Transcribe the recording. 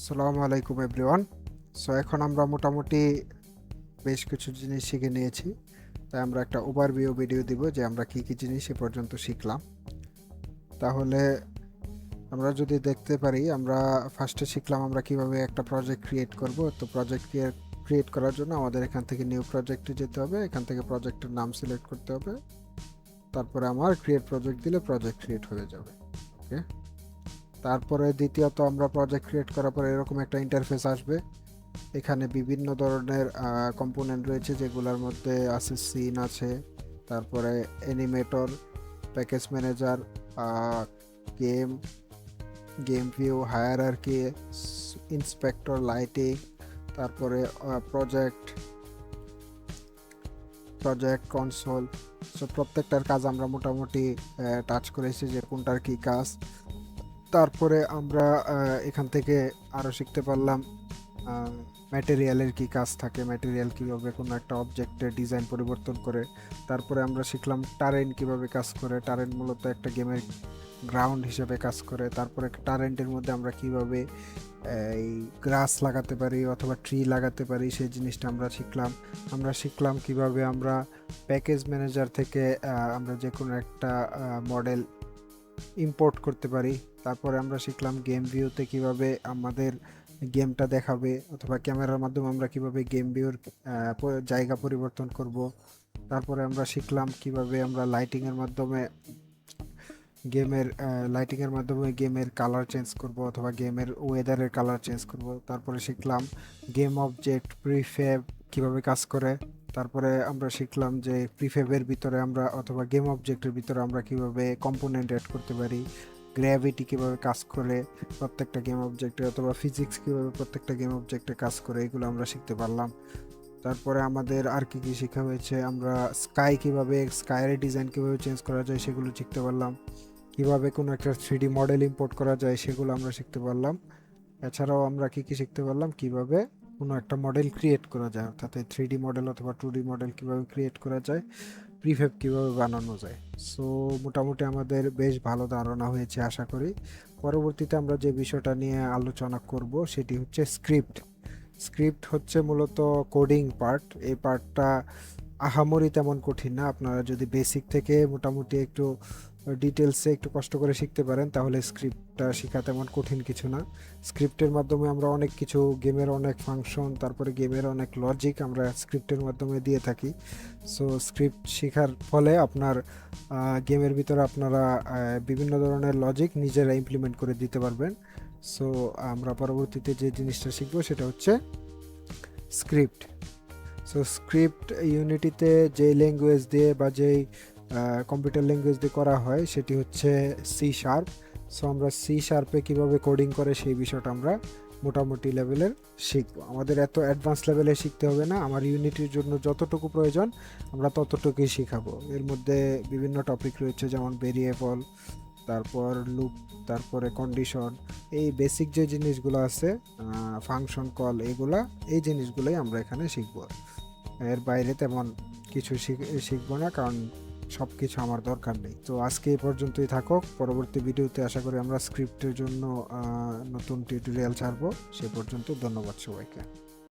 আসসালামু আলাইকুম everyone. So এখন আমরা মোটামুটি বেশ কিছু জিনিস শিখে নিয়েছি। তাই আমরা একটা ওভারভিউ ভিডিও দিব যে আমরা কি কি জিনিস এ পর্যন্ত শিখলাম। তাহলে আমরা যদি দেখতে পারি, আমরা ফার্স্টে শিখলাম আমরা কিভাবে একটা প্রজেক্ট ক্রিয়েট করব। তো প্রজেক্ট ক্রিয়েট করার জন্য আমাদের এখান থেকে নিউ প্রজেক্টে যেতে হবে, এখান থেকে প্রজেক্টের নাম সিলেক্ট করতে হবে, তারপরে আমার ক্রিয়েট প্রজেক্ট দিলে প্রজেক্ট ক্রিয়েট হয়ে যাবে। ওকে, তারপরে দ্বিতীয়ত আমরা প্রজেক্ট ক্রিয়েট করার পরে এরকম একটা ইন্টারফেস আসবে। এখানে বিভিন্ন ধরনের কম্পোনেন্ট রয়েছে, যেগুলোর মধ্যে আছে সিন আছে, তারপরে animator, package manager, game game view, hierarchy, inspector, lighting, তারপরে প্রজেক্ট প্রজেক্ট কনসোল। সো প্রত্যেকটার কাজ আমরা মোটামুটি টাচ করেছি যে কোনটার কি কাজ। তারপরে আমরা এখান থেকে আরও শিখতে পারলাম ম্যাটেরিয়ালের কি কাজ থাকে, ম্যাটেরিয়াল কীভাবে কোনো একটা অবজেক্টের ডিজাইন পরিবর্তন করে। তারপরে আমরা শিখলাম টারেন কীভাবে কাজ করে, টারেন মূলত একটা গেমের গ্রাউন্ড হিসেবে কাজ করে। তারপরে টারেন্টের মধ্যে আমরা কিভাবে এই গ্রাস লাগাতে পারি অথবা ট্রি লাগাতে পারি সেই জিনিসটা আমরা শিখলাম কিভাবে আমরা প্যাকেজ ম্যানেজার থেকে আমরা যে কোনো একটা মডেল ইম্পোর্ট করতে পারি। তারপরে আমরা শিখলাম গেম ভিউতে কিভাবে আমাদের গেমটা দেখাবে, অথবা ক্যামেরার মাধ্যমে আমরা কিভাবে গেম ভিউর জায়গা পরিবর্তন করব। তারপরে আমরা শিখলাম কিভাবে আমরা লাইটিংয়ের মাধ্যমে গেমের কালার চেঞ্জ করব অথবা গেমের ওয়েদারের কালার চেঞ্জ করব। তারপরে শিখলাম গেম অবজেক্ট প্রিফেব কিভাবে কাজ করে। তারপরে আমরা শিখলাম যে প্রিফেবের ভিতরে আমরা অথবা গেম অবজেক্টের ভিতরে আমরা কিভাবে কম্পোনেন্ট অ্যাড করতে পারি, গ্র্যাভিটি কিভাবে কাজ করে প্রত্যেকটা গেম অবজেক্টে, অথবা ফিজিক্স কিভাবে প্রত্যেকটা গেম অবজেক্টে কাজ করে, এগুলো আমরা শিখতে পারলাম। তারপরে আমাদের আর কি কি শেখা হয়েছে, আমরা স্কাইয়ের ডিজাইন কিভাবে চেঞ্জ করা যায় সেগুলো শিখতে পারলাম। কিভাবে কোনো একটা 3D মডেল ইম্পোর্ট করা যায় সেগুলো আমরা শিখতে পারলাম। এছাড়াও আমরা কি কি শিখতে পারলাম, কিভাবে কোনো একটা মডেল ক্রিয়েট করা যায়, অর্থাৎ 3D মডেল অথবা 2D মডেল কিভাবে ক্রিয়েট করা যায়, প্রিফেব কিভাবে বানানো যায়। সো মোটামুটি আমাদের বেশ ভালো ধারণা হয়েছে আশা করি। পরবর্তীতে আমরা যে বিষয়টা নিয়ে আলোচনা করব সেটি হচ্ছে স্ক্রিপ্ট। স্ক্রিপ্ট হচ্ছে মূলত কোডিং পার্ট। এই পার্টটা আহামরি তেমন কঠিন না। আপনারা যদি বেসিক থেকে মোটামুটি একটু ডিটেলসে একটু কষ্ট করে শিখতে পারেন তাহলে স্ক্রিপ্টটা শেখা তেমন কঠিন কিছু না। স্ক্রিপ্টের মাধ্যমে আমরা অনেক কিছু, গেমের অনেক ফাংশন, তারপরে গেমের অনেক লজিক আমরা স্ক্রিপ্টের মাধ্যমে দিয়ে থাকি। সো স্ক্রিপ্ট শেখার ফলে আপনার গেমের ভিতরে আপনারা বিভিন্ন ধরনের লজিক নিজেরা ইমপ্লিমেন্ট করে দিতে পারবেন। সো আমরা পরবর্তীতে যে জিনিসটা শিখবো সেটা হচ্ছে স্ক্রিপ্ট। সো স্ক্রিপ্ট ইউনিটিতে যে ল্যাঙ্গুয়েজ দিয়ে বা যেই কম্পিউটার ল্যাঙ্গুয়েজ দিয়ে করা হয় সেটি হচ্ছে C#। সো আমরা C#-এ কীভাবে কোডিং করে সেই বিষয়টা আমরা মোটামুটি লেভেলের শিখবো। আমাদের এত অ্যাডভান্স লেভেলে শিখতে হবে না, আমার ইউনিটির জন্য যতটুকু প্রয়োজন আমরা ততটুকুই শিখাবো। এর মধ্যে বিভিন্ন টপিক রয়েছে, যেমন ভেরিয়েবল, তারপর লুপ, তারপরে কন্ডিশন, এই বেসিক যে জিনিসগুলো আছে, ফাংশন কল, এই জিনিসগুলোই আমরা এখানে শিখবো। এর বাইরে তেমন কিছু শিখবো না, কারণ সব কিছু আমার দরকার নেই। তো আজকে এই পর্যন্তই থাকুক। পরবর্তী ভিডিওতে আশা করি আমরা স্ক্রিপ্টের জন্য নতুন টিউটোরিয়াল ছাড়বো। সে পর্যন্ত ধন্যবাদ সবাইকে।